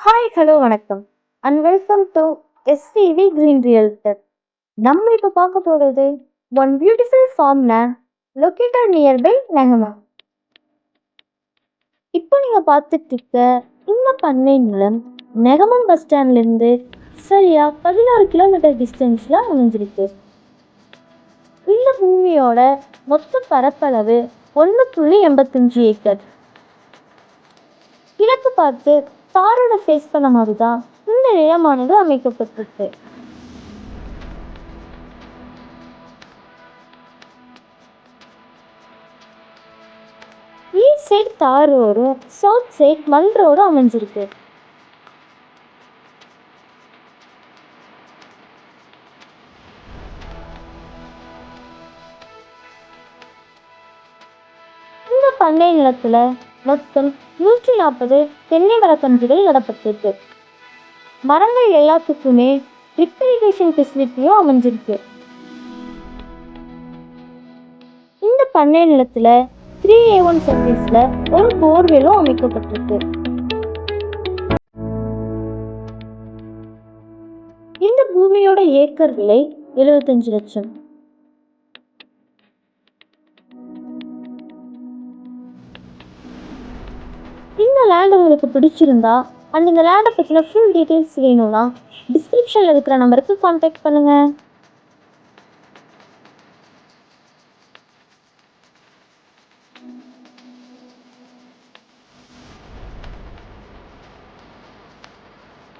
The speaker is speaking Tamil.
ஹாய் ஹலோ வணக்கம் and welcome to SCV green realtor. நம்ம இப்போ பார்க்க போகிறது one beautiful farm land located nearby Negamam. இப்போ நீங்கள் பார்த்துட்டு இருக்க இந்த பண்ணை நிலம் நெகமம் பஸ் ஸ்டாண்ட்லேருந்து சரியா 16 கிலோமீட்டர் டிஸ்டன்ஸில் அமைஞ்சிருக்கு. இந்த பூமியோட மொத்த பரப்பளவு 1.85 ஏக்கர். கிழக்கு பார்த்து தாரோட ஃபேஸ் பண்ண மாதிரி தான் இந்த நிலமானது அமைக்கப்பட்டிருக்கு. ஈஸ்ட் சைட் தார் ரோடும் சவுத் சைட் மல் ரோடும் அமைஞ்சிருக்கு. இந்த பண்ணை நிலத்துல மொத்தம் 140 தென்னை மரக்கன்றுகள் நடப்பட்டிருக்கு. மரங்கள் எல்லாத்துக்குமே ட்ரிப் இரிகேஷன் ஃபெசிலிட்டியும் அமைஞ்சிருக்கு. இந்த பண்ணை நிலத்துல 3A1 சர்வீஸ்ல ஒரு போர்வெலும் அமைக்கப்பட்டிருக்கு. இந்த பூமியோட ஏக்கர் விலை 75 லட்சம். இந்த லேண்ட் உங்களுக்கு பிடிச்சிருந்தா அண்ட் இந்த லேண்டை பற்றின ஃபுல் டீட்டெயில்ஸ் வேணும்னா டிஸ்கிரிப்ஷனில் இருக்கிற நம்பருக்கு கான்டாக்ட் பண்ணுங்கள்.